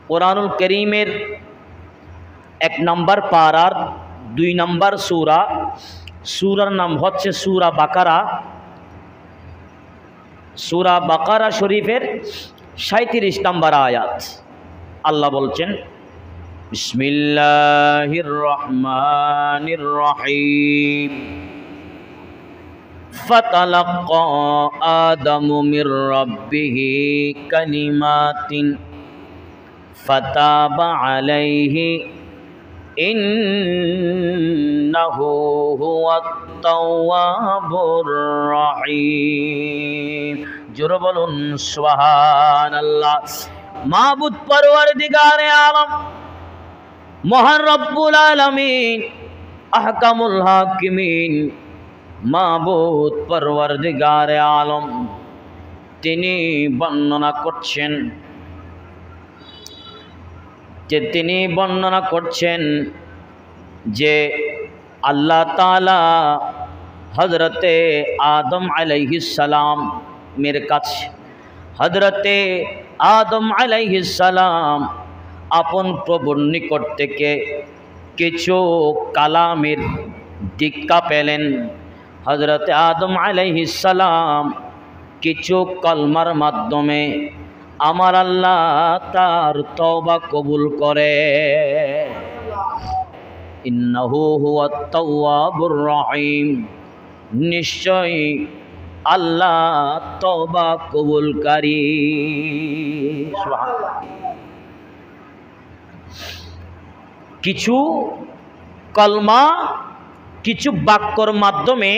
কুরআনুল কারীমের 1 নম্বর পারার 2 নম্বর সূরা, সূরার নাম হচ্ছে সূরা বাকারা। সূরা বাকারা শরীফের 37 নম্বর আয়াত। আল্লাহ বলছেন, বিসমিল্লাহির রহমানির রহিম, ফাতালাক্কা আদামু মির রাব্বিহি কালিমাতিন ফাতাবা আলাইহি ইন্নাহু হুয়াত তাওয়াবুর রহিম। জোরে বলুন সুবহানাল্লাহ। মাবুদ পরওয়ারদিগারে আলম, মহান রব্বুল আলামিন, আহকামুল হাকিমিন, মাবুদ পরওয়ারদিগারে আলম তিনি বর্ণনা করছেন যে আল্লাহ তাআলা হযরতে আদম আলাইহিস সালাম মের কাছে, হযরতে আদম আলাইহিস সালাম আপন প্রভুর নিকট থেকে কিছু কালামের দীক্ষা পেলেন। হযরতে আদম আলাইহিস সালাম কিছু কলমার মাধ্যমে আমার আল্লাহ তার তওবা কবুল করে। ইন্নাহু হুয়াত তাওয়াবুর রহিম, নিশ্চয় আল্লাহ তওবা কবুলকারী। সুবহানাল্লাহ। কিছু কলমা, কিছু বাক্যর মাধ্যমে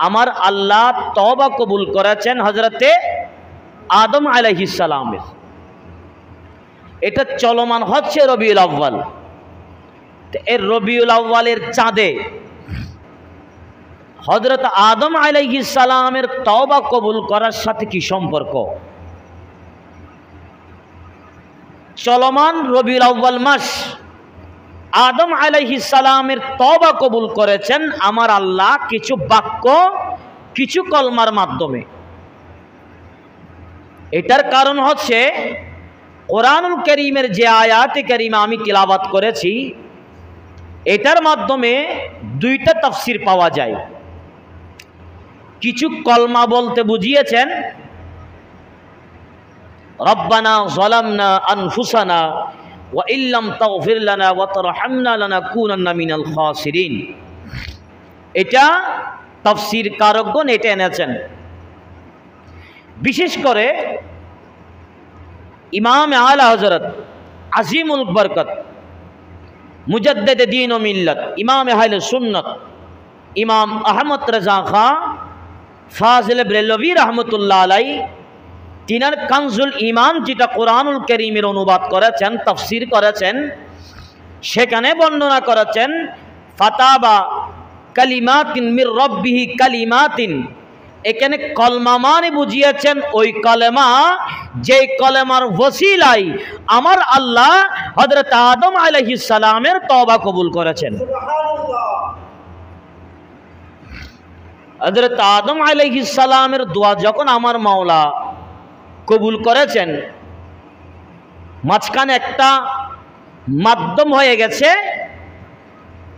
আমার আল্লাহ তওবা কবুল করেছেন হযরতে আদম আলাইহিস সালামের। এটা চলমান হচ্ছে রবিউল আউয়াল। এর রবিউল আউয়ালের চাঁদে হযরত আদম আলাইহিস সালামের তওবা কবুল করার সাথে কি সম্পর্ক? চলমান রবিউল আউয়াল মাস, আদম আলাইহিস সালামের তওবা কবুল করেছেন আমার আল্লাহ কিছু বাক্য, কিছু কলমার মাধ্যমে। এটার কারণ হচ্ছে কোরআনুল কারীমের যে আয়াতে কারীমা আমি তিলাওয়াত করেছি, এটার মাধ্যমে 2টা তাফসীর পাওয়া যায়। কিছু কলমা বলতে বুঝিয়েছেন রব্বানা যালামনা আনফুসানা ওয়া ইল্লাম তাগফির লানা ওয়া তারহামনা লানাকুনান্না মিনাল খাসিরিন। এটা তাফসীর কারকগণ এটা এনেছেন। বিশেষ করে ইমাম আলা হযরত আজিমুল বরকত মুজাদ্দিদ দ্বীন ও মিল্লাত ইমাম আহলে সুন্নাত ইমাম আহমদ রাজা খাঁ ফাজিল বেরেলভী রহমতুল্লাহ আলাই, তিনার কানজুল ঈমান যেটা কোরআনুল কারীমের অনুবাদ করেছেন, তাফসীর করেছেন, সেখানে বর্ণনা করেছেন ফাতাবা কালিমাতিন মির রাব্বিহি কালিমাতিন। এখানে কলমা মানে বুঝিয়েছেন ওই কলেমা, যে কলেমার ওসিলায় আমার আল্লাহ হযরত আদম আলাইহিস সালামের তওবা কবুল করেছেন। হযরত আদম আলাইহিস সালামের দোয়া যখন আমার মাওলা কবুল করেছেন, মাঝখানে একটা মাধ্যম হয়ে গেছে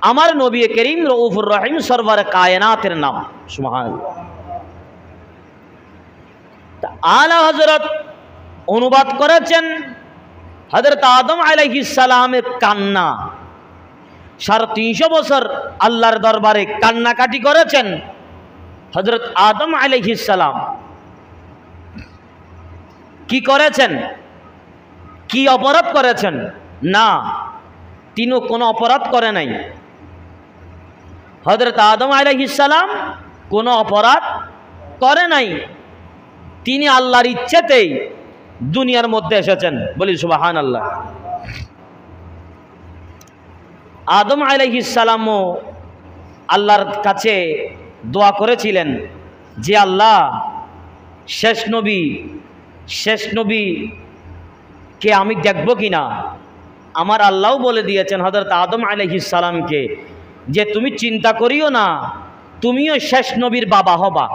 আমার নবী করিম রউফুর রহিম সরওয়ারে কায়নাতের নাম। সুবহানাল্লাহ। আলা হযরত অনুবাদ করেছেন হযরত আদম আলাইহিস সালামের কান্না। 350 বছর আল্লাহর দরবারে কান্নাকাটি করেছেন হযরত আদম আলাইহিস সালাম। কি করেছেন? কি অপরাধ করেছেন? না, তিনি কোনো অপরাধ করে নাই। হযরত আদম আলাইহিস সালাম কোনো অপরাধ করে নাই। তিনি আল্লাহর ইচ্ছেতেই দুনিয়ার মধ্যে এসেছেন। বলি সুবহানাল্লাহ। আদম আলাইহিস সালামও আল্লাহর কাছে দোয়া করেছিলেন যে আল্লাহ, শেষ নবী কে আমি দেখব কিনা। আমার আল্লাহও বলে দিয়েছেন হযরত আদম আলাইহিস সালামকে যে তুমি চিন্তা করিও না, তুমিও শেষ নবীর বাবা হবা।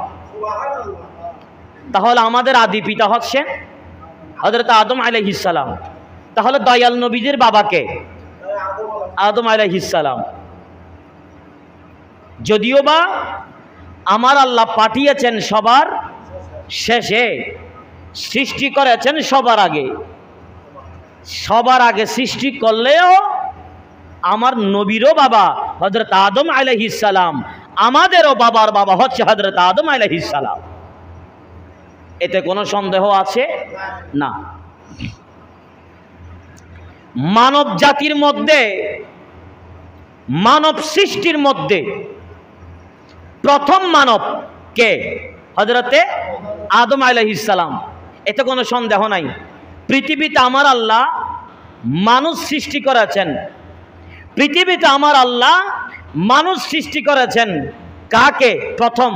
তাহলে আমাদের আদি পিতা হচ্ছেন হযরত আদম আলাইহিস সালাম। তাহলে দয়াল নবীজির বাবাকে আদম আলাইহিস সালাম। যদিও বা আমার আল্লাহ পাঠিয়েছেন সবার শেষে, সৃষ্টি করেছেন সবার আগে। সবার আগে সৃষ্টি করলেও আমার নবীরও বাবা হযরত আদম আলাইহিস সালাম, আমাদেরও বাবার বাবা হচ্ছে হযরত আদম আলাইহিস সালাম। এতে কোনো সন্দেহ আছে না। মানব জাতির মধ্যে, মানব সৃষ্টির মধ্যে প্রথম মানব কে? হযরতে আদম আলাইহিস সালাম। এতে কোনো সন্দেহ নাই। পৃথিবীতে আমার আল্লাহ মানুষ সৃষ্টি করেছেন, পৃথিবীতে আমার আল্লাহ মানুষ সৃষ্টি করেছেন কাকে? প্রথম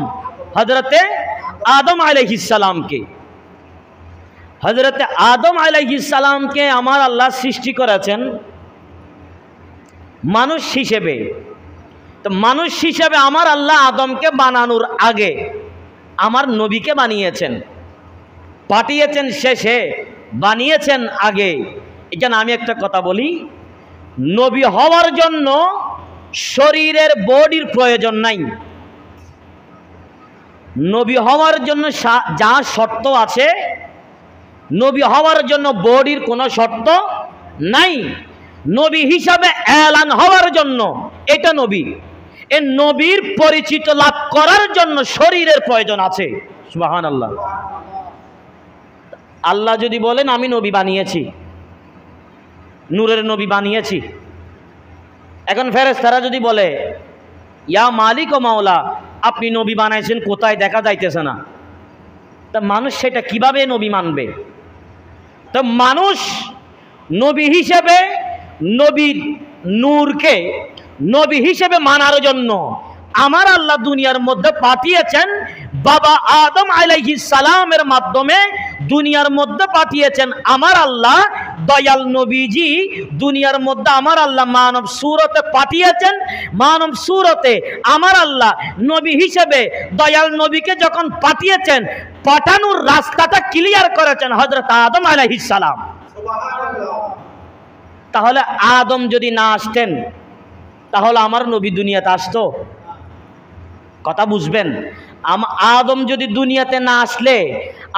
হযরতে আদম আলাইহিস সালামকে। হযরতে আদম আলাইহিস সালামকে আমার আল্লাহ সৃষ্টি করেছেন মানুষ হিসেবে। তো মানুষ হিসেবে আমার আল্লাহ আদমকে বানানোর আগে আমার নবীকে বানিয়েছেন, পাঠিয়েছেন শেষে, বানিয়েছেন আগে। এখানে আমি একটা কথা বলি, নবী হওয়ার জন্য শরীরের বডির প্রয়োজন নাই। নবী হওয়ার জন্য যা শর্ত আছে, নবী হওয়ার জন্য বডির কোনো শর্ত নাই। নবী হিসাবে এলান হওয়ার জন্য এটা নবী, এই নবীর পরিচিত লাভ করার জন্য শরীরের প্রয়োজন আছে। সুবহানাল্লাহ। আল্লাহ যদি বলেন আমি নবী বানিয়েছি, নূরের নবী বানিয়েছি, এখন ফেরেশতারা যদি বলে ইয়া মালিক ও মাওলা আপনি নবী বানাইছেন, কোথায় দেখা যাইতেছে না, তা মানুষ সেটা কিভাবে নবী মানবে? তো মানুষ নবী হিসেবে, নবীর নূরকে নবী হিসেবে মানার জন্য আমার আল্লাহ দুনিয়ার মধ্যে পাঠিয়েছেন বাবা আদম আলাইহিস সালামের মাধ্যমে। দুনিয়ার মধ্যে পাঠিয়েছেন আমার আল্লাহ দয়াল নবীজি। দুনিয়ার মধ্যে আমার আল্লাহ মানব সুরতে পাঠিয়েছেন। মানব সুরতে আমার আল্লাহ নবী হিসেবে দয়াল নবীকে যখন পাঠিয়েছেন, পাঠানোর রাস্তাটা ক্লিয়ার করেছেন হযরত আদম আলাইহিস সালাম। তাহলে আদম যদি না আসতেন তাহলে আমার নবী দুনিয়াতে আসতো? কথা বুঝবেন। আদম যদি দুনিয়াতে না আসলে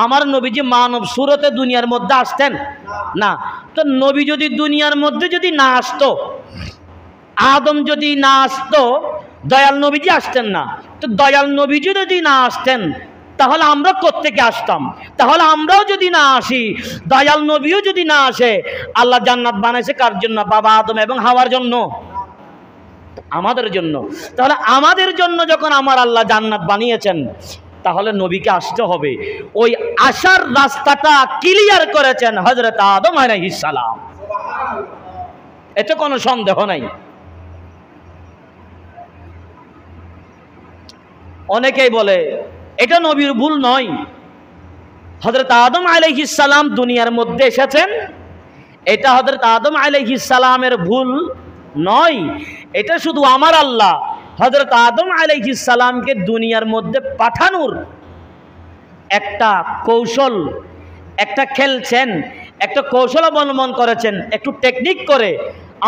আমার নবীজি মানব সুরতে দুনিয়ার মধ্যে আসতেন না। তো নবী যদি দুনিয়ার মধ্যে যদি না আসতো, আদম যদি না আসতো, দয়াল নবীজি আসতেন না। তো দয়াল নবীজি যদি না আসতেন তাহলে আমরা কোত্থেকে আসতাম? তাহলে আমরাও যদি না আসি, দয়াল নবীও যদি না আসে, আল্লাহ জান্নাত বানাইছে কার জন্য? বাবা আদম এবং হাওয়ার জন্য, আমাদের জন্য। তাহলে আমাদের জন্য যখন আমার আল্লাহ জান্নাত বানিয়েছেন, তাহলে নবীকে আসতে হবে। ওই আসার রাস্তাটা ক্লিয়ার করেছেন হযরত আদম আলাইহিস সালাম। এতে কোনো সন্দেহ নাই। অনেকেই বলে এটা নবীর ভুল নয়, হযরত আদম আলাইহিস সালাম দুনিয়ার মধ্যে এসেছেন, এটা হযরত আদম আলাইহিস সালামের ভুল নয়। এটা শুধু আমার আল্লাহ হযরত আদম আলাইহিস সালামকে দুনিয়ার মধ্যে পাঠানোর একটা কৌশল, একটা খেলছেন, একটা কৌশল অবলম্বন করেছেন। একটু টেকনিক করে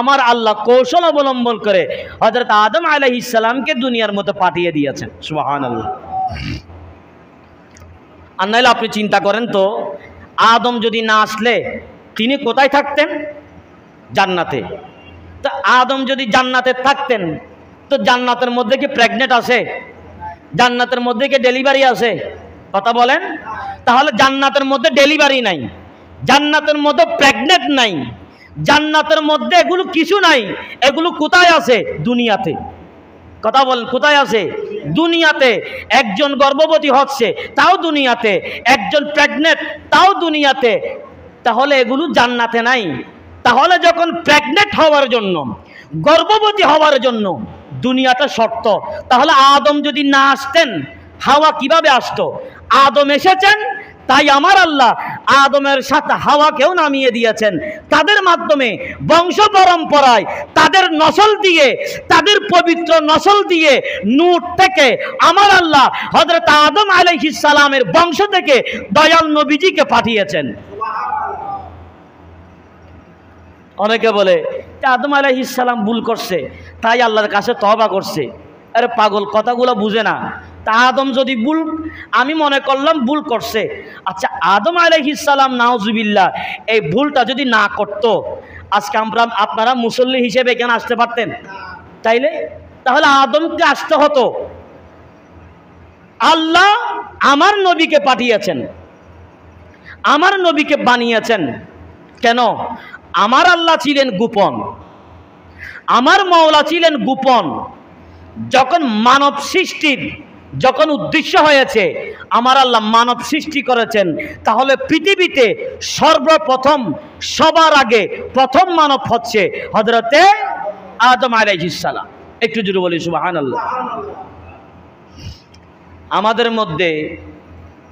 আমার আল্লাহ কৌশল অবলম্বন করে হযরত আদম আলাইহিস সালামকে দুনিয়ার মধ্যে পাঠিয়ে দিয়েছেন। সুবহানাল্লাহ। আর নাইলে আপনি চিন্তা করেন তো, আদম যদি না আসলে তিনি কোথায় থাকতেন? জান্নাতে। তো আদম যদি জান্নাতে থাকতেন, তো জান্নাতের মধ্যে কি প্রেগনেন্ট আছে? জান্নাতের মধ্যে কি ডেলিভারি আছে? কথা বলেন। তাহলে জান্নাতের মধ্যে ডেলিভারি নাই, জান্নাতের মধ্যে প্রেগনেন্ট নাই, জান্নাতের মধ্যে এগুলো কিছু নাই। এগুলো কোথায় আছে? দুনিয়াতে। কথা বলেন, কোথায় আছে? দুনিয়াতে। একজন গর্ভবতী হচ্ছে, তাও দুনিয়াতে। একজন প্রেগনেন্ট, তাও দুনিয়াতে। তাহলে এগুলো জান্নাতে নাই। তাহলে যখন প্রেগনেন্ট হওয়ার জন্য, গর্ভবতী হওয়ার জন্য দুনিয়াটা শর্ত, তাহলে আদম যদি না আসতেন হাওয়া কিভাবে আসতো? আদম এসেছেন, তাই আমার আল্লাহ আদমের সাথে হাওয়াকেও নামিয়ে দিয়েছেন। তাদের মাধ্যমে বংশ পরম্পরায় তাদের নসল দিয়ে, তাদের পবিত্র নসল দিয়ে, নূর থেকে আমার আল্লাহ হযরত আদম আলাইহিস সালামের বংশ থেকে দয়াল নবীজিকে পাঠিয়েছেন। অনেকে বলে যে আদম আলাইহিস সালাম ভুল করছে তাই আল্লাহর কাছে তওবা করছে। আরে পাগল, কথাগুলো বুঝে না। তা আদম যদি ভুল, আমি মনে করলাম ভুল করছে, আচ্ছা আদম আলাইহিস সালাম নাউজুবিল্লাহ এই ভুলটা যদি না করতো আজকে আপনারা মুসল্লি হিসেবে এখানে আসতে পারতেন? তাইলে তাহলে আদমকে আসতে হতো। আল্লাহ আমার নবীকে পাঠিয়েছেন, আমার নবীকে বানিয়েছেন। কেন? আমার আল্লাহ ছিলেন গোপন, আমার মাওলা ছিলেন গোপন। যখন মানব সৃষ্টির যখন উদ্দেশ্য হয়েছে, আমার আল্লাহ মানব সৃষ্টি করেছেন, তাহলে পৃথিবীতে সর্বপ্রথম সবার আগে প্রথম মানব হচ্ছে হযরতে আদম আলাইহিস সালাম। একটু জোরে বলি সুবহানাল্লাহ। আমাদের মধ্যে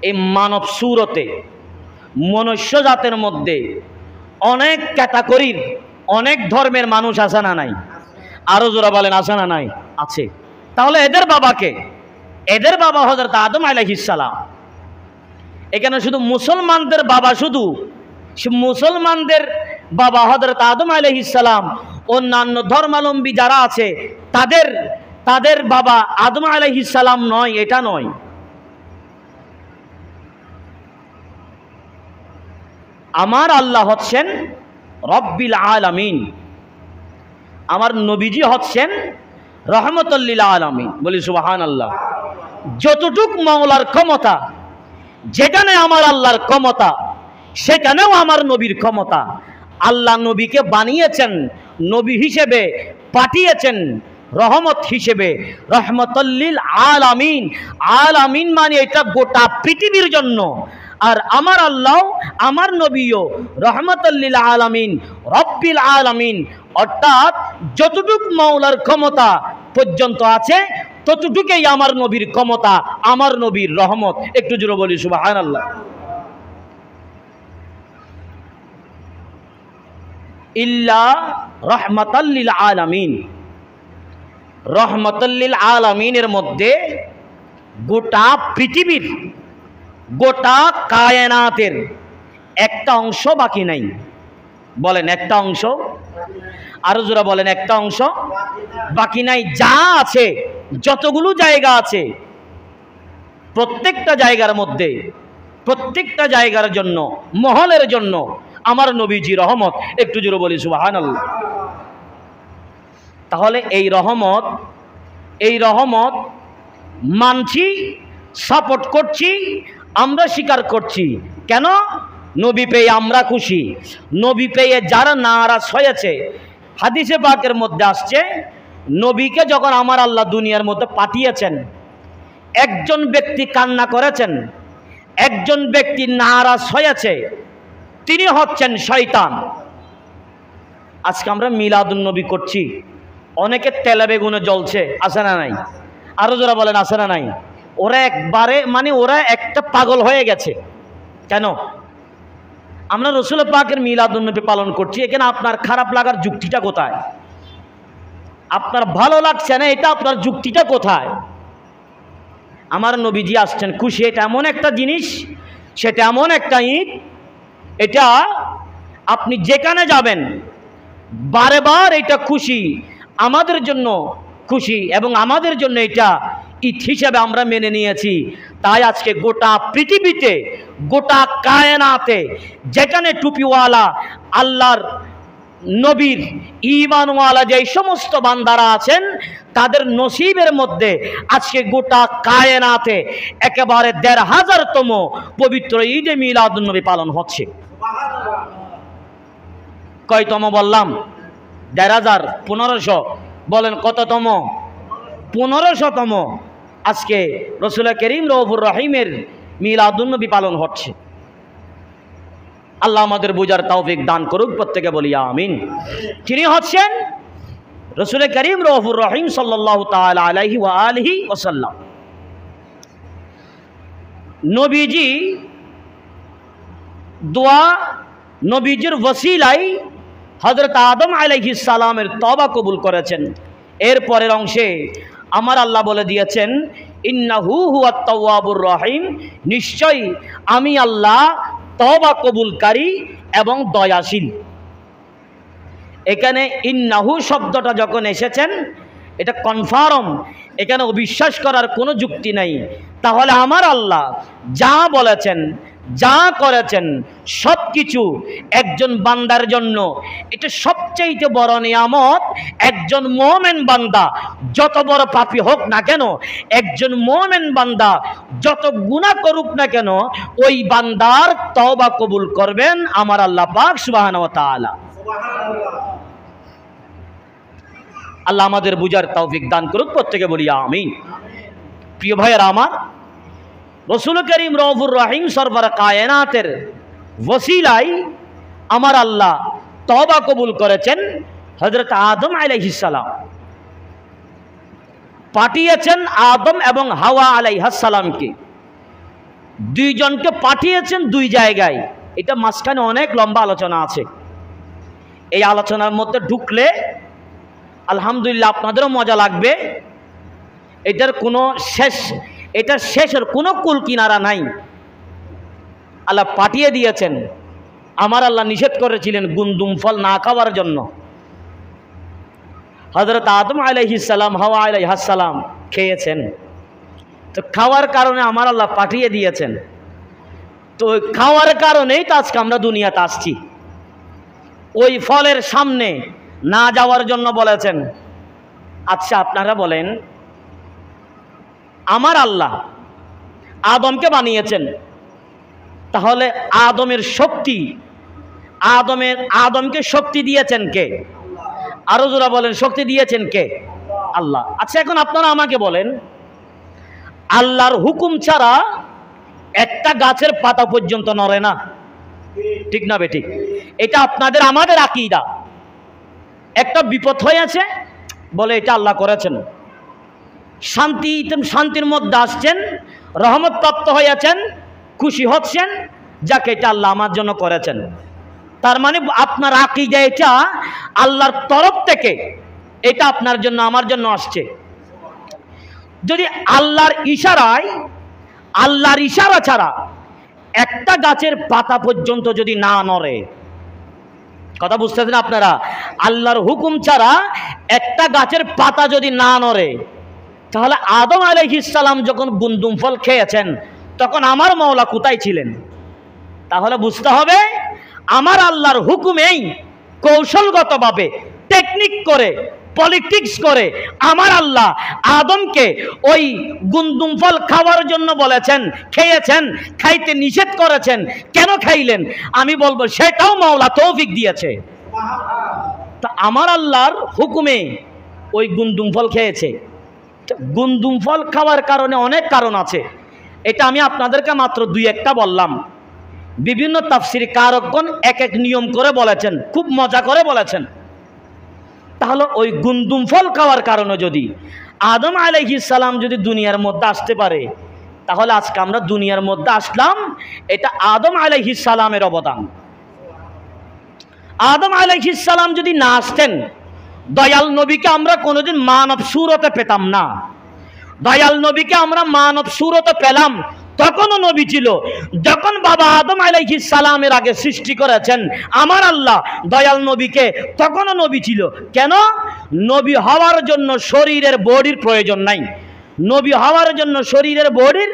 এই মানব সুরতে মনুষ্য জাতের মধ্যে অনেক ক্যাটাগরির অনেক ধর্মের মানুষ আছে না নাই? আরো জোরা বলেন আছে না নাই? আছে। তাহলে এদের বাবাকে, এদের বাবা হযরত আদম আলাইহিস সালাম। এখানে শুধু মুসলমানদের বাবা, শুধু মুসলমানদের বাবা হযরত আদম আলাইহিস সালাম, অন্যান্য ধর্মাবলম্বী যারা আছে তাদের বাবা আদম আলাইহিস সালাম নয়, এটা নয়। আমার আল্লাহ হচ্ছেন রব্বিল আলামিন, আমার নবীজি হচ্ছেন রহমতুল লিল আলামিন। বলি সুবহানাল্লাহ। যতটুক মাওলার ক্ষমতা, যেখানে আমার আল্লাহর ক্ষমতা সেখানেও আমার নবীর ক্ষমতা। আল্লাহ নবীকে বানিয়েছেন, নবী হিসেবে পাঠিয়েছেন, রহমত হিসেবে, রহমতুল লিল আলামিন। আলামিন মানে এটা গোটা পৃথিবীর জন্য। আর আমার আল্লাহ, আমার নবীও রহমতুল লিল আলামিন, রব্বিল আলামিন। অর্থাৎ যতটুক মাওলার ক্ষমতা পর্যন্ত আছে ততটুকুই আমার নবীর ক্ষমতা, আমার নবীর রহমত। একটু জোরে বলি সুবহানাল্লাহ। ইল্লা রহমাতাল লিল আলামিন। রহমাতাল লিল আলামিনের মধ্যে গোটা পৃথিবীর, গোটা কায়নাতের একটা অংশ বাকি নাই। বলেন একটা অংশ, আরো জোরে বলেন একটা অংশ বাকি নাই। যা আছে, যতগুলো জায়গা আছে, প্রত্যেকটা জায়গার মধ্যে, প্রত্যেকটা জায়গার জন্য, মহলের জন্য আমার নবীজি রহমত। একটু জোরে বলি সুবহানাল্লাহ। তাহলে এই রহমত মানছি, সাপোর্ট করছি, আমরা স্বীকার করছি। কেন? নবী পেয়ে আমরা খুশি। নবী পেয়ে যারা নারাজ হয়েছে, হাদিসে পাকের মধ্যে আসছে, নবীকে যখন আমার আল্লাহ দুনিয়ার মধ্যে পাঠিয়েছেন, একজন ব্যক্তি কান্না করেছেন, একজন ব্যক্তি নারাজ হয়েছে, তিনি হচ্ছেন শয়তান। আজকে আমরা মিলাদুন নবী করছি, অনেকে তেলে বেগুনে জ্বলছে, আছে না নাই? আরো যারা বলেন আছে না নাই? ওরা একবারে মানে ওরা একটা পাগল হয়ে গেছে। কেন? আমরা রসুল পাকের মিলাদুন নবী পালন করছি, এখানে আপনার খারাপ লাগার যুক্তিটা কোথায়? আপনার ভালো লাগছে না, এটা আপনার যুক্তিটা কোথায়? আমার নবীজি আসছেন, খুশি। এটা এমন একটা জিনিস, সেটা এমন একটা ঈদ, এটা আপনি যেখানে যাবেন বারে বার এটা খুশি, আমাদের জন্য খুশি, এবং আমাদের জন্য এটা ঈদ হিসেবে আমরা মেনে নিয়েছি। তাই আজকে গোটা পৃথিবীতে, গোটা কায়নাতে যেখানে টুপিওয়ালা আল্লাহর নবীর ঈমানওয়ালা যে সমস্ত বান্দারা আছেন, তাদের নসিবের মধ্যে আজকে গোটা কায়নাতে একেবারে ১৫০০তম পবিত্র ঈদে মিলাদুন নবী পালন হচ্ছে। কয়তম বললাম? ১৫০০, ১৫০০। বলেন কততম? ১৫০০তম। আজকে রসুল করিম রউফুর রহিমের মিলাদুন নবী পালন হচ্ছে। আল্লাহ আমাদের বুঝার তৌফিক দান করুক, প্রত্যেকে বলি আমিন। তিনি হচ্ছেন রসুল করিম রউফুর রহিম সাল্লাল্লাহু তাআলা আলাইহি ওয়া আলিহি ওয়াসাল্লাম। নবীজি দোয়া, নবীজির ওসিলায় হযরত আদম আলাইহিস সালামের তওবা কবুল করেছেন। এর পরের অংশে আমার আল্লাহ বলে দিয়েছেন, ইন্নাহু হুয়াত তাওয়াবুর রহিম, নিশ্চয়ই আমি আল্লাহ তওবা কবুলকারী এবং দয়াশীল। এখানে ইন্নাহু শব্দটা যখন এসেছেন এটা কনফার্ম, এখানে অবিশ্বাস করার কোনো যুক্তি নাই। তাহলে আমার আল্লাহ যা বলেছেন, যা করেছেন সব কিছু একজন বান্দার জন্য এটা সবচেয়ে বড় নিয়ামত। একজন মুমিন বান্দা যত বড় পাপী হোক না কেন, একজন মুমিন বান্দা যত গুনাহ করুক না কেন, ওই বান্দার তওবা কবুল করবেন আমার আল্লাহ পাক সুবহানাহু ওয়া তাআলা। আল্লাহ আমাদের বুঝার তৌফিক দান করুক, প্রত্যেকে বলি আমিন। প্রিয় ভাইয়েরা আমার, রসুল করিম রউফুর রহিম সরওয়ার কায়নাতের ওসিলায় আমার আল্লাহ তওবা কবুল করেছেন হযরত আদম আলাইহিস সালাম, পাঠিয়েছেন আদম এবং হাওয়া আলাইহিস সালামকে, দুইজনকে পাঠিয়েছেন দুই জায়গায়। এটা মাঝখানে অনেক লম্বা আলোচনা আছে, এই আলোচনার মধ্যে ঢুকলে আলহামদুলিল্লাহ আপনাদেরও মজা লাগবে। এটার কোনো শেষ, এটার শেষের কোনো কুল কিনারা নাই। আল্লাহ পাঠিয়ে দিয়েছেন, আমার আল্লাহ নিষেধ করেছিলেন গুন্দুম ফল না খাওয়ার জন্য। হযরত আদম আলাইহিস সালাম, হাওয়া আলাইহিস সালাম খেয়েছেন, তো খাওয়ার কারণে আমার আল্লাহ পাঠিয়ে দিয়েছেন। তো খাওয়ার কারণেই তো আজকে আমরা দুনিয়াতে আসছি। ওই ফলের সামনে না যাওয়ার জন্য বলেছেন। আচ্ছা আপনারা বলেন, আমার আল্লাহ আদমকে বানিয়েছেন, তাহলে আদমের শক্তি, আদমকে শক্তি দিয়েছেন কে? আরো জোরা বলেন, শক্তি দিয়েছেন কে? আল্লাহ। আচ্ছা এখন আপনারা আমাকে বলেন, আল্লাহর হুকুম ছাড়া একটা গাছের পাতা পর্যন্ত নড়ে না, ঠিক না বেঠিক? এটা আপনাদের আমাদের আকীদা। একটা বিপদ হয়েছে বলে এটা আল্লাহ করেছেন, শান্তির মধ্যে আসছেন, রহমত প্রাপ্ত হয়েছেন, খুশি হচ্ছেন, যাকে এটা আল্লাহ আমার জন্য করেছেন। তার মানে আপনার আকীদা এটা আল্লাহর তরফ থেকে, এটা আপনার জন্য আমার জন্য আসছে। যদি আল্লাহর ইশারা ছাড়া একটা গাছের পাতা পর্যন্ত যদি না নড়ে, কথা বুঝতেছেন আপনারা? আল্লাহর হুকুম ছাড়া একটা গাছের পাতা যদি না নড়ে, তাহলে আদম আলাইহিস সালাম যখন গুন্দুম ফল খেয়েছেন তখন আমার মাওলা কোথায় ছিলেন? তাহলে বুঝতে হবে আমার আল্লাহর হুকুমেই কৌশলগতভাবে, টেকনিক করে, পলিটিক্স করে আমার আল্লাহ আদমকে ওই গুন্দুম ফল খাওয়ার জন্য বলেছেন, খেয়েছেন, খাইতে নিষেধ করেছেন। কেন খাইলেন? আমি বলবো সেটাও মাওলা তৌফিক দিয়েছে। তা আমার আল্লাহর হুকুমে ওই গুন্দুম ফল খেয়েছে। গুন্দুম ফল খাওয়ার কারণে অনেক কারণ আছে, এটা আমি আপনাদেরকে মাত্র দুই একটা বললাম। বিভিন্ন তাফসীর কারকগণ এক এক নিয়ম করে বলেছেন, খুব মজা করে বলেছেন। তাহলে ওই গুন্দুম ফল খাওয়ার কারণে যদি আদম আলাইহিস সালাম যদি দুনিয়ার মধ্যে আসতে পারে, তাহলে আজকে আমরা দুনিয়ার মধ্যে আসলাম, এটা আদম আলাইহিস সালামের অবদান। আদম আলাইহিস সালাম যদি না আসতেন, দয়াল নবীকে আমরা কোনোদিন মানব সুরতে পেতাম না। দয়াল নবীকে আমরা মানব সুরতে পেলাম তখনও নবী ছিল যখন বাবা আদম আলাইহিস সালামের আগে সৃষ্টি করেছেন আমার আল্লাহ দয়াল নবীকে, তখনও নবী ছিল। কেন? নবী হওয়ার জন্য শরীরের বডির প্রয়োজন নাই। নবী হওয়ার জন্য শরীরের বডির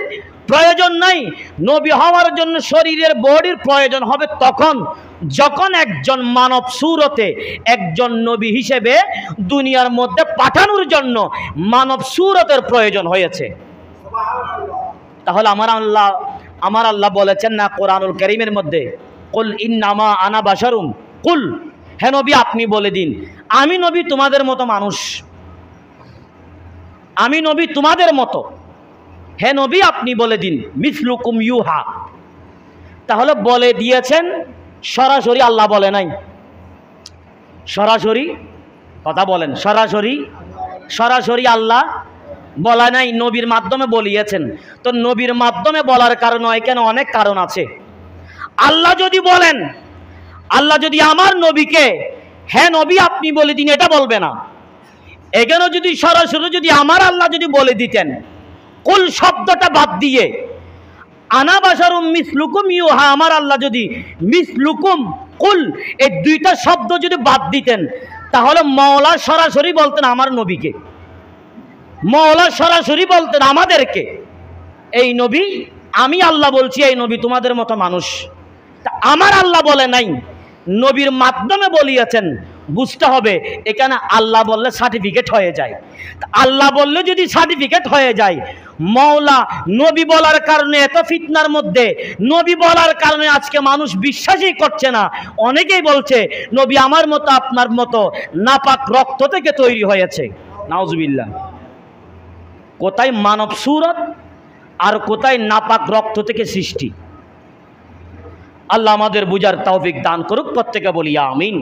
প্রয়োজন নাই। নবী হওয়ার জন্য শরীরের বডির প্রয়োজন হবে তখন যখন একজন মানব সুরতে একজন নবী হিসেবে দুনিয়ার মধ্যে পাঠানোর জন্য মানব সুরতের প্রয়োজন হয়েছে। তাহলে আমার আল্লাহ বলেছেন না কোরআনুল কারীমের মধ্যে, কুল ইন্নামা আনা বাশারুম, কুল, হে নবী আপনি বলে দিন আমি নবী তোমাদের মতো মানুষ, আমি নবী তোমাদের মতো। হে নবী আপনি বলে দিন মিসলুকুম ইউহা। তাহলে বলে দিয়েছেন, সরাসরি আল্লাহ বলে নাই। সরাসরি কথা বলেন, সরাসরি আল্লাহ বলা নাই, নবীর মাধ্যমে বলিয়েছেন। তো নবীর মাধ্যমে বলার কারণ এখানে অনেক কারণ আছে। আল্লাহ যদি বলেন, আল্লাহ যদি আমার নবীকে হ্যাঁ নবী আপনি বলে দিন, এটা বলবে না। এখানে যদি সরাসরি যদি আমার আল্লাহ যদি বলে দিতেন, কুল শব্দটা বাদ দিয়ে আনা বাশারুম মিসলুকুম ইউহা, আমার আল্লাহ যদি মিসলুকুম কুল এই দুইটা শব্দ যদি বাদ দিতেন, তাহলে মওলা সরাসরি বলতেন আমার নবীকে, মওলা সরাসরি বলতেন আমাদেরকে, এই নবী আমি আল্লাহ বলছি, এই নবী তোমাদের মতো মানুষ। তা আমার আল্লাহ বলে নাই, নবীর মাধ্যমে বলিয়েছেন। বুঝতে হবে এখানে আল্লাহ বললে সার্টিফিকেট হয়ে যায়। আল্লাহ বললে যদি সার্টিফিকেট হয়ে যায়, মওলা নবী বলার কারণে এত ফিতনার মধ্যে, নবী বলার কারণে আজকে মানুষ বিশ্বাসই করছে না। অনেকেই বলছে নবী আমার মতো আপনার মতো নাপাক রক্ত থেকে তৈরি হয়েছে। নাউজুবিল্লাহ। কোথায় মানব সুরত আর কোথায় নাপাক রক্ত থেকে সৃষ্টি। আল্লাহ আমাদের বুঝার তৌফিক দান করুক, প্রত্যেকে বলি আমিন।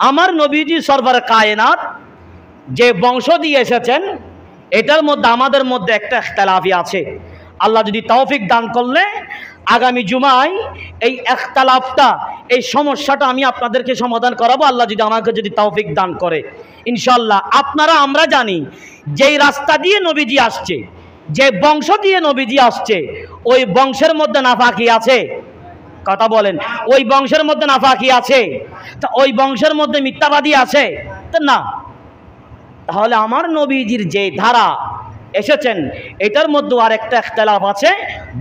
আমার নবীজি সরওয়ার কায়নাত যে বংশ দিয়ে এসেছেন, এটার মধ্যে আমাদের মধ্যে একটা ইখতিলাফি আছে। আল্লাহ যদি তৌফিক দান করলে আগামী জুমায় এই ইখতিলাফটা, এই সমস্যাটা আমি আপনাদেরকে সমাধান করাবো, আল্লাহ যদি আমাকে যদি তৌফিক দান করে ইনশাআল্লাহ। আপনারা আমরা জানি যেই রাস্তা দিয়ে নবীজি আসছে, যে বংশ দিয়ে নবীজি আসছে, ওই বংশের মধ্যে নাফাকি আছে। কথা বলেন, ওই বংশের মধ্যে নাফাকি আছে? তা ওই বংশের মধ্যে মিথ্যাবাদী আছে? তো না। তাহলে আমার নবীজির যে ধারা এসেছেন, এটার মধ্যে আর একটা ইখতিলাফ আছে,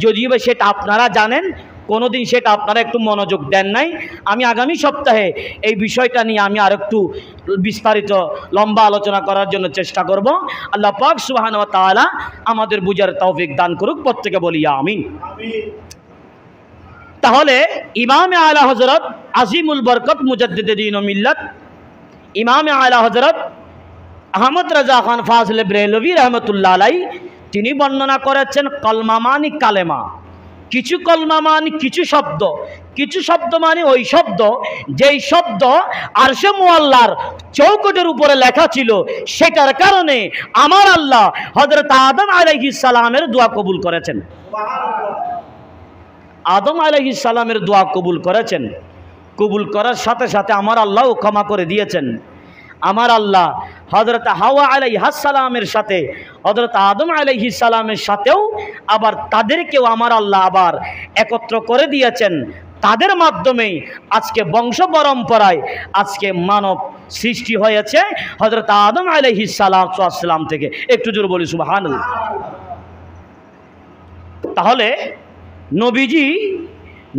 যদিও সেটা আপনারা জানেন, কোনোদিন সেটা আপনারা একটু মনোযোগ দেন নাই। আমি আগামী সপ্তাহে এই বিষয়টা নিয়ে আমি আর একটু বিস্তারিত লম্বা আলোচনা করার জন্য চেষ্টা করব। আল্লাহ পাক সুবহানাহু ওয়া তাআলা আমাদের বুঝার তৌফিক দান করুক, প্রত্যেকে বলি আমিন। তাহলে ইমামে আলা হযরত আজিমুল বরকত মুজাদ্দিদে দ্বীন ও মিল্লাত ইমামে আলা হযরত আহমদ রাজা খান ফাজলে ব্রেলভী রহমতুল্লাহ আলাইহি তিনি বর্ণনা করেছেন কলমা মানি কালেমা। কিছু কলমা মানি কিছু শব্দ, কিছু শব্দ মানে ওই শব্দ যেই শব্দ আরশে মুআল্লার চৌকটের উপরে লেখা ছিল, সেটার কারণে আমার আল্লাহ হযরত আদম আলাইহিস সালামের দোয়া কবুল করেছেন। আদম আলাইহিস সালামের দোয়া কবুল করেছেন। কবুল করার সাথে সাথে আমার আল্লাহও ক্ষমা করে দিয়েছেন। আমার আল্লাহ হযরত হাওয়া আলাইহিস সালামের সাথে, হযরত আদম আলাইহিস সালামের সাথেও আবার তাদেরকেও আমার আল্লাহ আবার একত্র করে দিয়েছেন। তাদের মাধ্যমেই আজকে বংশ পরম্পরায় আজকে মানব সৃষ্টি হয়েছে হযরত আদম আলাইহিস সালাম থেকে। একটু জোরে বলি সুবহানাল্লাহ। তাহলে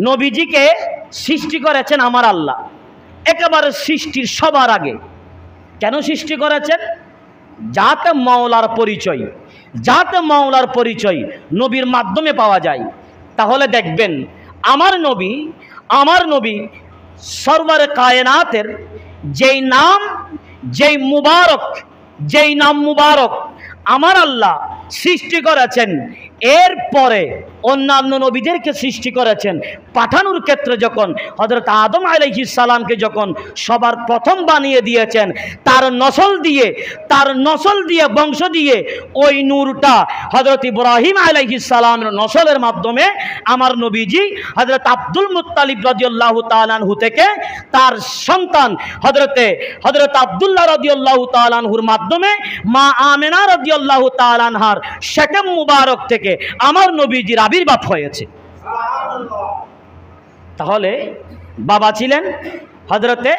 নবীজিকে সৃষ্টি করেছেন আমার আল্লাহ একেবারে সৃষ্টির সবার আগে। কেন সৃষ্টি করেছেন? যাতে মাওলার পরিচয় নবীর মাধ্যমে পাওয়া যায়। তাহলে দেখবেন আমার নবী সরওয়ারে কায়নাতের যেই নাম মুবারক আমার আল্লাহ সৃষ্টি করেছেন, এরপরে অন্যান্য নবীদেরকে সৃষ্টি করেছেন। পাঠানোর ক্ষেত্রে যখন হযরত আদম আলাইহিস সালামকে যখন সবার প্রথম বানিয়ে দিয়েছেন, তার নসল দিয়ে বংশ দিয়ে ওই নূরটা হযরত ইব্রাহিম আলাইহিস সালামের নসলের মাধ্যমে আমার নবীজি হযরত আব্দুল মুত্তালিব রাদিয়াল্লাহু তাআলা আনহু থেকে তার সন্তান হযরত আব্দুল্লাহ রাদিয়াল্লাহু তাআলা আনহুর মাধ্যমে মা আমেনা রাদিয়াল্লাহু তাআলা আনহার শেকেম মুবারক থেকে আমার নবীজির আবির্ভাব হয়েছে। তাহলে বাবা ছিলেন হযরতে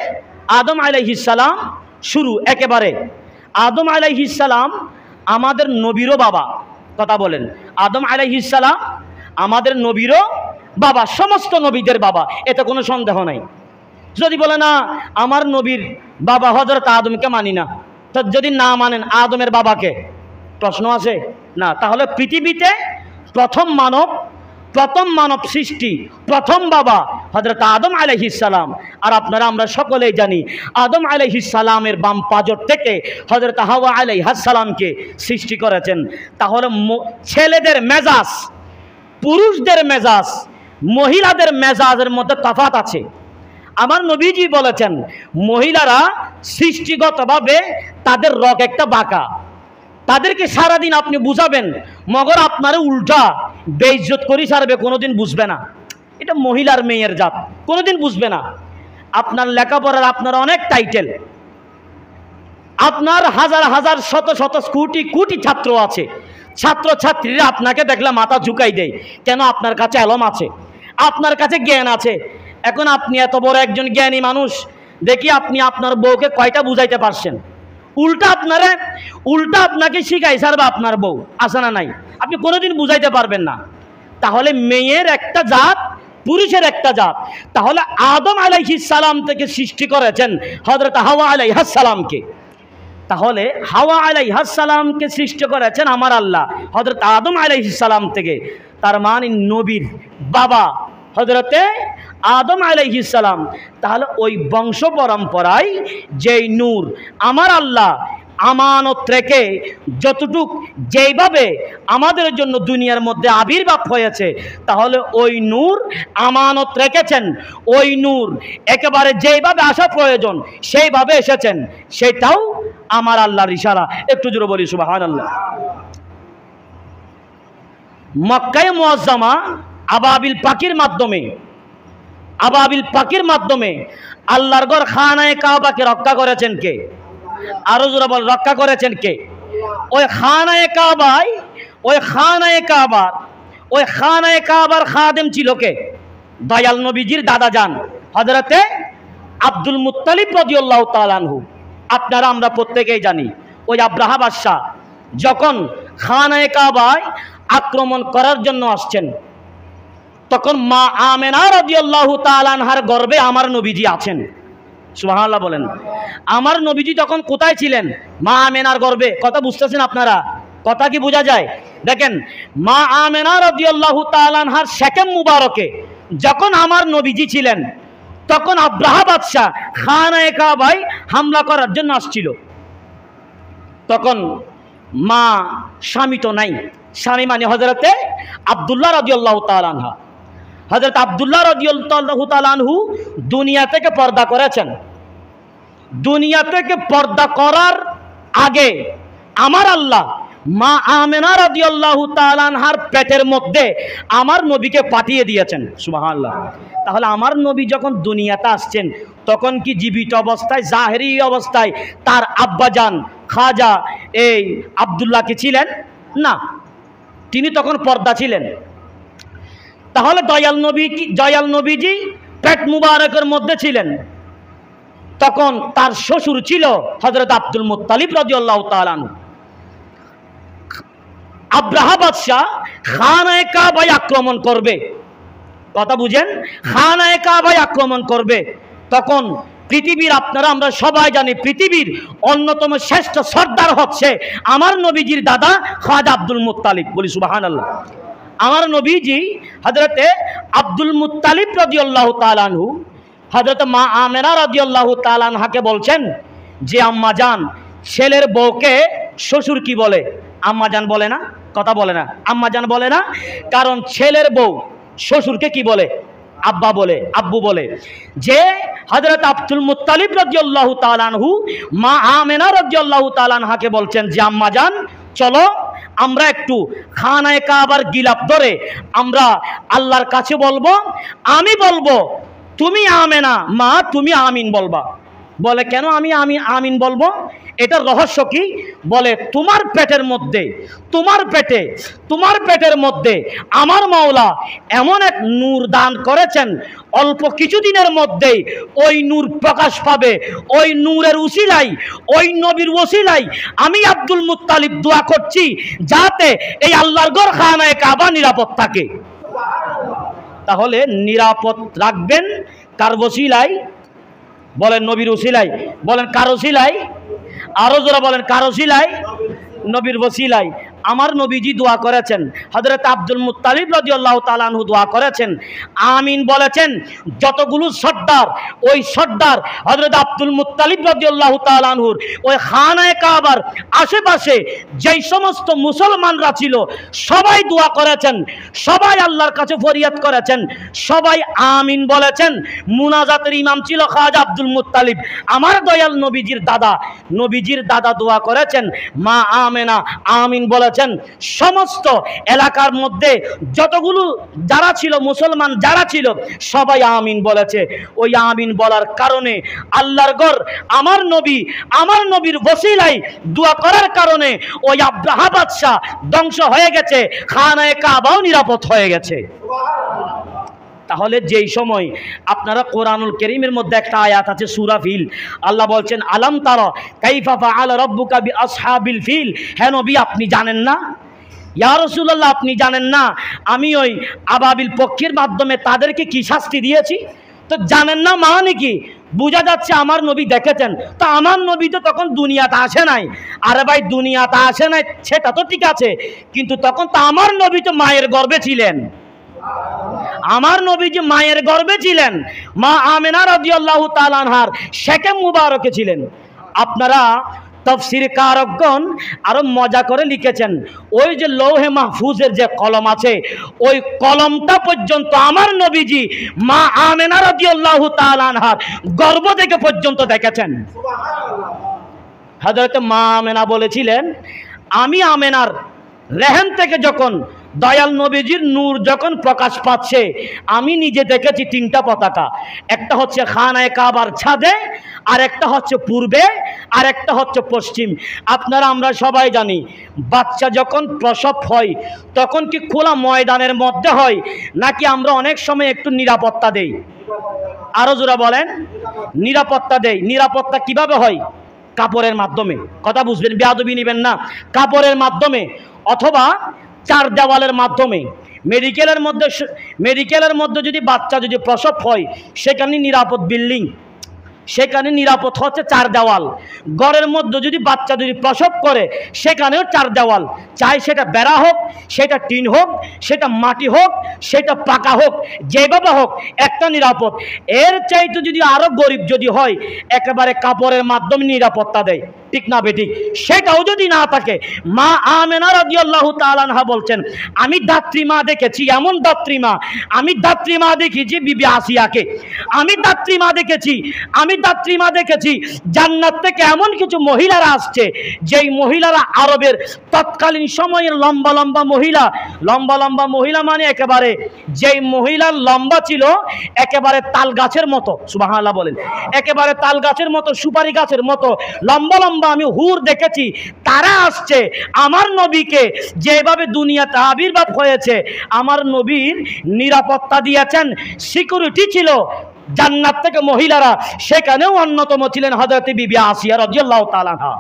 আদম আলাইহিস সালাম। শুরু একেবারে আদম আলাইহিস সালাম আমাদের নবীরও বাবা। কথা বলেন, আদম আলাইহিস সালাম আমাদের নবীরও বাবা, সমস্ত নবীদের বাবা, এতে কোনো সন্দেহ নাই। যদি বলে না আমার নবীর বাবা হযরত আদমকে মানি না, তো যদি না মানেন আদমের বাবাকে, প্রশ্ন আছে না? তাহলে পৃথিবীতে প্রথম মানব সৃষ্টি, প্রথম বাবা হযরত আদম আলাইহিস সালাম। আর আমরা সকলেই জানি আদম আলাইহিস সালামের বাম পাজর থেকে হযরত হাওয়া আলাইহিস সালামকে সৃষ্টি করেছেন। তাহলে ছেলেদের মেজাজ, পুরুষদের মেজাজ, মহিলাদের মেজাজের মধ্যে তফাৎ আছে। আমার নবীজি বলেছেন মহিলারা সৃষ্টিগতভাবে তাদের রগ একটা বাঁকা, তাদেরকে সারাদিন আপনি বুঝাবেন, মগর আপনারা উল্টা বেইজ্জত করি সারবে, কোনোদিন বুঝবে না। এটা মহিলার মেয়ের জাত, কোনোদিন বুঝবে না। আপনার লেখাপড়ার আপনার অনেক টাইটেল, আপনার হাজার হাজার শত শত কোটি ছাত্র আছে, ছাত্রছাত্রীরা আপনাকে দেখলে মাথা ঝুঁকাই দেয়। কেন? আপনার কাছে এলম আছে, আপনার কাছে জ্ঞান আছে। এখন আপনি এত বড় একজন জ্ঞানী মানুষ, দেখি আপনি আপনার বউকে কয়টা বুঝাইতে পারছেন। উল্টা আপনাকে শিখাই ছাড়বে আপনার বউ, আছে না নাই? আপনি কোনোদিন বুঝাইতে পারবেন না। তাহলে মেয়ের একটা জাত, পুরুষের একটা জাত। তাহলে আদম আলাইহিস সালাম থেকে সৃষ্টি করেছেন হযরত হাওয়া আলাইহিস সালামকে। তাহলে হাওয়া আলাইহিস সালামকে সৃষ্টি করেছেন আমার আল্লাহ হযরত আদম আলাইহিস সালাম থেকে। তার মানে নবীর বাবা হযরতে আদম আলাইহিস সালাম। তাহলে ওই বংশ পরম্পরায় যেই নূর আমার আল্লাহ আমানত রেখে যতটুক যেইভাবে আমাদের জন্য দুনিয়ার মধ্যে আবির্ভাব হয়েছে, তাহলে ওই নূর আমানত রেখেছেন। ওই নূর একেবারে যেইভাবে আসা প্রয়োজন সেইভাবে এসেছেন, সেটাও আমার আল্লাহর ইশারা। একটু জোরে বলি সুবহানাল্লাহ। মক্কায়ে মুআজ্জামা আবাবিল পাখির মাধ্যমে আল্লাহর ঘর খানায়ে কাবাকে রক্ষা করেছেন কে? আরো জোরে বল, রক্ষা করেছেন কে? ওই খানায়ে কাবার খাদেম ছিল কে? দয়াল নবীজির দাদা যান হযরতে আব্দুল মুত্তালিব রাদিয়াল্লাহু তাআলা আনহু। আপনারা আমরা প্রত্যেকেই জানি, ওই আব্রাহা বাদশাহ যখন খানায়ে কাবায় আক্রমণ করার জন্য আসছেন, তখন মা আমেনা রাদিয়াল্লাহু তাআলা আনহার গর্ভে আমার নবীজি আছেন। সুবহানাল্লাহ বলেন। আমার নবীজি তখন কোথায় ছিলেন? মা আমেনার গর্ভে। কথা বুঝতেছেন আপনারা? কথা কি বোঝা যায়? দেখেন, মা আমেনা রাদিয়াল্লাহু তাআলা আনহার শেকেম মুবারকে যখন আমার নবীজি ছিলেন, তখন আব্রাহা বাদশাহ খানায়ে কাবায় হামলা করার জন্য আসছিল। তখন মা স্বামী তো নাই, স্বামী মানে হযরতে আব্দুল্লাহ রাদিয়াল্লাহু তাআলা আনহা। হযরত আব্দুল্লাহ রাদিয়াল্লাহু তাআলা আনহু দুনিয়া থেকে পর্দা করেছেন। দুনিয়া থেকে পর্দা করার আগে আমার আল্লাহ মা আমেনা রাদিয়াল্লাহু তাআলা আনহার পেটের মধ্যে আমার নবীকে পাঠিয়ে দিয়েছেন। সুবহানাল্লাহ। তাহলে আমার নবী যখন দুনিয়াতে আসছেন, তখন কি জীবিত অবস্থায়, জাহেরি অবস্থায় তার আব্বাজান খাজা এই আব্দুল্লাহ কি ছিলেন? না, তিনি তখন পর্দা ছিলেন। তাহলে দয়াল নবীজি পেট মুবারকের মধ্যে ছিলেন। তখন তার শ্বশুর ছিল হযরত আব্দুল মুত্তালিব রাদিয়াল্লাহু তাআলা আনহু। আব্রাহা বাদশাহ খানায়ে কাবায় আক্রমণ করবে, কথা বুঝেন, খানায়ে কাবায় আক্রমণ করবে। তখন পৃথিবীর, আপনারা আমরা সবাই জানি, পৃথিবীর অন্যতম শ্রেষ্ঠ সর্দার হচ্ছে আমার নবীজির দাদা খাজা আব্দুল মুত্তালিব। বলি সুবহানাল্লাহ। আমার নবীজি হযরতে আব্দুল মুত্তালিব রাদিয়াল্লাহু তাআলা আনহু হযরত মা আমেনা রাদিয়াল্লাহু তাআলা আনহাকে বলছেন যে আম্মা জান, ছেলের বউকে শ্বশুর কি বলে? আম্মা জান বলে না, কথা বলে না, আম্মা জান বলে না। কারণ ছেলের বউ শ্বশুরকে কি বলে? আব্বা বলে, আব্বু বলে। যে হযরত আব্দুল মুত্তালিব রাদিয়াল্লাহু তাআলা আনহু মা আমেনা রাদিয়াল্লাহু তাআলা আনহাকে বলছেন যে আম্মা জান, চলো আমরা একটু খানায়ে কাবার গিলাফ ধরে আমরা আল্লাহর কাছে বলবো। আমি বলবো, তুমি আমেনা মা তুমি আমিন বলবা। বলে কেন আমি আমিন বলবো? এটার রহস্য কি? বলে তোমার পেটের মধ্যে আমার মাওলা এমন এক নূর দান করেছেন, অল্প কিছুদিনের মধ্যেই ওই নূর প্রকাশ পাবে। ওই নূরের উসিলাই, ওই নবীর ওসিলাই আমি আব্দুল মুত্তালিব দোয়া করছি যাতে এই আল্লাহর ঘর খানায়ে কাবা নিরাপদ থাকে। তাহলে নিরাপদ রাখবেন কার ওসিলাই? বলেন নবীর ওসিলাই। বলেন কার ওসিলাই? আরো জোরে বলেন কার ওসিলাই? নবীর ওসিলাই। আমার নবীজি দোয়া করেছেন, হযরত আব্দুল মুত্তালিব রাদিয়াল্লাহু তাআলা আনহু দোয়া করেছেন, আমিন বলেছেন। যতগুলো সর্দার, ওই সর্দার হযরত আব্দুল মুত্তালিব রাদিয়াল্লাহু তাআলা আনহুর ওই খানায়ে কাবার আশেপাশে যেই সমস্ত মুসলমানরা ছিল, সবাই দোয়া করেছেন, সবাই আল্লাহর কাছে ফরিয়াদ করেছেন, সবাই আমিন বলেছেন। মুনাজাতের ইমাম ছিল খাজা আব্দুল মুত্তালিব, আমার দয়াল নবীজির দাদা দোয়া করেছেন, মা আমেনা আমিন বলেছেন। সমস্ত এলাকার মধ্যে যতগুলো যারা ছিল, মুসলমান যারা ছিল, সবাই আমিন বলেছে। ওই আমিন বলার কারণে আল্লাহর ঘর আমার নবীর ওসিলাই দোয়া করার কারণে ওই আব্রাহা বাদশাহ ধ্বংস হয়ে গেছে, খানায়ে কাবাও নিরাপদ হয়ে গেছে। তাহলে যেই সময় আপনারা কোরআনুল কারীমের মধ্যে একটা আয়াত আছে সূরা ফিল, আল্লাহ বলছেন আলাম তারা কাইফা ফাআলা রাব্বুকা বিআসহাবিল ফিল, হ্যাঁ নবী আপনি জানেন না, ইয়া রাসূলুল্লাহ আপনি জানেন না আমি ওই আবাবিল পক্ষীর মাধ্যমে তাদেরকে কি শাস্তি দিয়েছি? তো জানেন না মানে কি বোঝা যাচ্ছে আমার নবী দেখেছেন। তো আমার নবী তো তখন দুনিয়াতে আসে নাই। আরে ভাই দুনিয়াতে আসে নাই সেটা তো ঠিক আছে, কিন্তু তখন তো আমার নবী তো মায়ের গর্ভে ছিলেন। আমার নবী যে মায়ের গর্ভে ছিলেন, মা আমেনা রাদিয়াল্লাহু তাআলা আনহার শেকে মুবারকে ছিলেন। আপনারা তাফসীর কারকগণ আরো মজা করে লিখেছেন, ওই যে লৌহে মাহফুজের যে কলম আছে ওই কলমটা পর্যন্ত আমার নবীজি মা আমেনা রাদিয়াল্লাহু তাআলা আনহার গর্ভ থেকে পর্যন্ত দেখেছেন। হযরত মা আমেনা বলেছিলেন, আমি আমেনার রেহেম থেকে যখন দয়াল নবীজির নূর যখন প্রকাশ পাচ্ছে আমি নিজে দেখেছি তিনটা পতাকা, একটা হচ্ছে খানায়ে কাবার ছাদে, আর একটা হচ্ছে পূর্বে, আর একটা হচ্ছে পশ্চিম। আপনারা আমরা সবাই জানি বাচ্চা যখন প্রসব হয় তখন কি খোলা ময়দানের মধ্যে হয় নাকি আমরা অনেক সময় একটু নিরাপত্তা দেই? আরো জোরা বলেন। নিরাপত্তা দেই। নিরাপত্তা কিভাবে হয়? কাপড়ের মাধ্যমে। কথা বুঝবেন, বেয়াদবি নেবেন না। কাপড়ের মাধ্যমে অথবা চার দেওয়ালের মাধ্যমে। মেডিকেলের মধ্যে যদি বাচ্চা যদি প্রসব হয় সেখানে নিরাপদ বিল্ডিং, সেখানে নিরাপদ হচ্ছে চার দেওয়াল। ঘরের মধ্যে যদি বাচ্চা যদি প্রসব করে সেখানেও চার দেওয়াল, চাই সেটা বেড়া হোক, সেটা টিন হোক, সেটা মাটি হোক, সেটা পাকা হোক, যেভাবে হোক একটা নিরাপদ। এর চাইতে যদি আরো গরিব যদি হয় একেবারে কাপড়ের মাধ্যমে নিরাপত্তা দেয়, ঠিক না বেঠিক? সেটাও যদি না থাকে, মা আমেনা রাদিয়াল্লাহু তাআলা আনহা বলছেন আমি দাত্রী মা দেখেছি, এমন দাত্রী মা, আমি দাত্রী মা দেখেছি বিবি আসিয়াকে, আমি দাত্রী মা দেখেছি জান্নাত থেকে এমন কিছু মহিলারা আসছে যেই মহিলারা আরবের তৎকালীন সময়ের লম্বা লম্বা মহিলা মানে একেবারে যেই মহিলার লম্বা ছিল একেবারে তাল গাছের মতো, সুবহানাল্লাহ বলেন, একেবারে তাল গাছের মতো, সুপারি গাছের মতো লম্বা আমি হুর দেখেছি। তারা আসছে আমার নবীকে যেভাবে দুনিয়াতে আবির্ভাব হয়েছে আমার নবীর নিরাপত্তা দিয়েছেন, সিকিউরিটি ছিল জান্নাত থেকে মহিলারা, সেখানেও অন্যতম ছিলেন হযরত বিবি আসিয়া রাদিয়াল্লাহু তাআলা আনহা।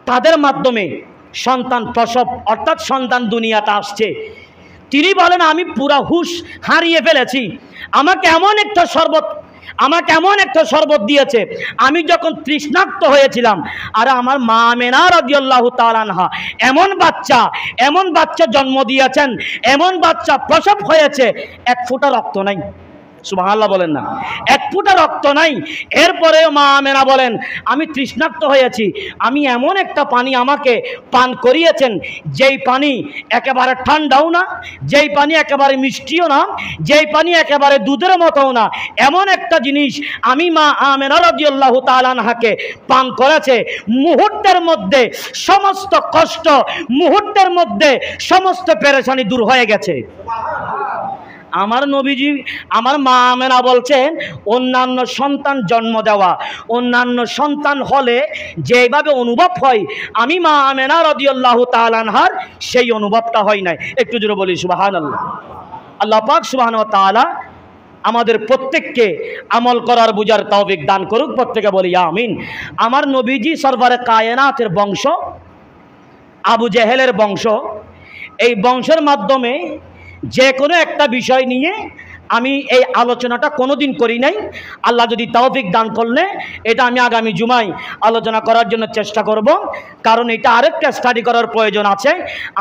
তাদের মাধ্যমে সন্তান প্রসব অর্থাৎ সন্তান দুনিয়াতে আসছে। তিনি বলেন আমি পুরা হুঁশ হারিয়ে ফেলেছি, আমাকে এমন একটা শরবত দিয়েছে আমি যখন তৃষ্ণার্ত হয়েছিলাম। আর আমার মা আমেনা রাদিয়াল্লাহু তাআলা আনহা এমন বাচ্চা জন্ম দিয়েছেন, এমন বাচ্চা প্রসব হয়েছে, এক ফোঁটা রক্ত নাই। সুবহানাল্লাহ বলেন না, এক ফোঁটা রক্ত নাই। এরপরে মা আমেনা বলেন আমি তৃষ্ণার্ত হয়েছি, আমি এমন একটা পানি আমাকে পান করিয়েছেন যেই পানি একেবারে ঠান্ডাও না, যেই পানি একেবারে মিষ্টিও না, যেই পানি একেবারে দুধের মতোও না, এমন একটা জিনিস আমি মা আমেনা রাদিয়াল্লাহু তাআলা আনহাকে পান করেছে। মুহূর্তের মধ্যে সমস্ত কষ্ট, মুহূর্তের মধ্যে সমস্ত পেরেশানি দূর হয়ে গেছে। আমার নবীজি, আমার মা আমেনা বলছেন অন্যান্য সন্তান জন্ম দেওয়া, অন্যান্য সন্তান হলে যেভাবে অনুভব হয় আমি মা আমেনা রাদিয়াল্লাহু তাআলা আনহার সেই অনুভবটা হয় নাই। একটু জোরে বলি সুবহানাল্লাহ। আল্লাহ পাক সুবহানাহু ওয়া তাআলা আমাদের প্রত্যেককে আমল করার বুঝার তৌফিক দান করুক, প্রত্যেকে বলি আমিন। আমার নবীজি সরওয়ারে কায়নাতের বংশ, আবু জেহেলের বংশ, এই বংশের মাধ্যমে যে কোনো একটা বিষয় নিয়ে আমি এই আলোচনাটা কোনোদিন করি নাই। আল্লাহ যদি তৌফিক দান করলে এটা আমি আগামী জুমায় আলোচনা করার জন্য চেষ্টা করব, কারণ এটা আরেকটা স্টাডি করার প্রয়োজন আছে।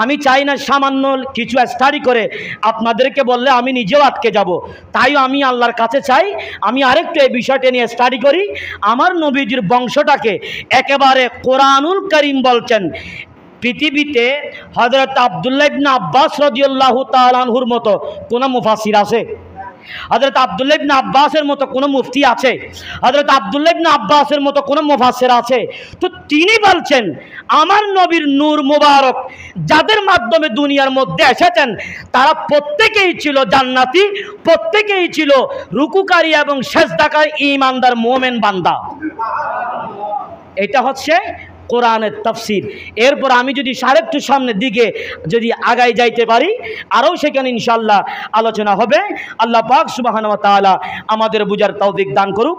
আমি চাই না সামান্য কিছু স্টাডি করে আপনাদেরকে বললে আমি নিজেও আটকে যাব। তাই আমি আল্লাহর কাছে চাই আমি আরেকটু এই বিষয়টা নিয়ে স্টাডি করি। আমার নবীজির বংশটাকে একেবারে কোরআনুল কারীম বলছেন পৃথিবীতে হযরত আব্দুল্লাহ ইবনে আব্বাস রাদিয়াল্লাহু তাআলা আনহুর মতো কোন মুফাসসির আছে? হযরত আব্দুল্লাহ ইবনে আব্বাসের মতো কোন মুফতি আছে? হযরত আব্দুল্লাহ ইবনে আব্বাসের মতো কোন মুফাসসির আছে? তো তিনি বলছেন আমার নবীর নূর মুবারক যাদের মাধ্যমে দুনিয়ার মধ্যে এসেছেন তারা প্রত্যেকেই ছিল জান্নাতি, প্রত্যেকেই ছিল রুকুকারী এবং সেজদাকারী ঈমানদার মুমিন বান্দা। এটা হচ্ছে কোরআনের তাফসির। এরপর আমি যদি আরেকটু সামনের দিকে যদি আগায় যাইতে পারি, আরও সেখানে ইনশাআল্লাহ আলোচনা হবে। আল্লাহ পাক সুবহানাহু ওয়া তাআলা আমাদের বুঝার তৌফিক দান করুক।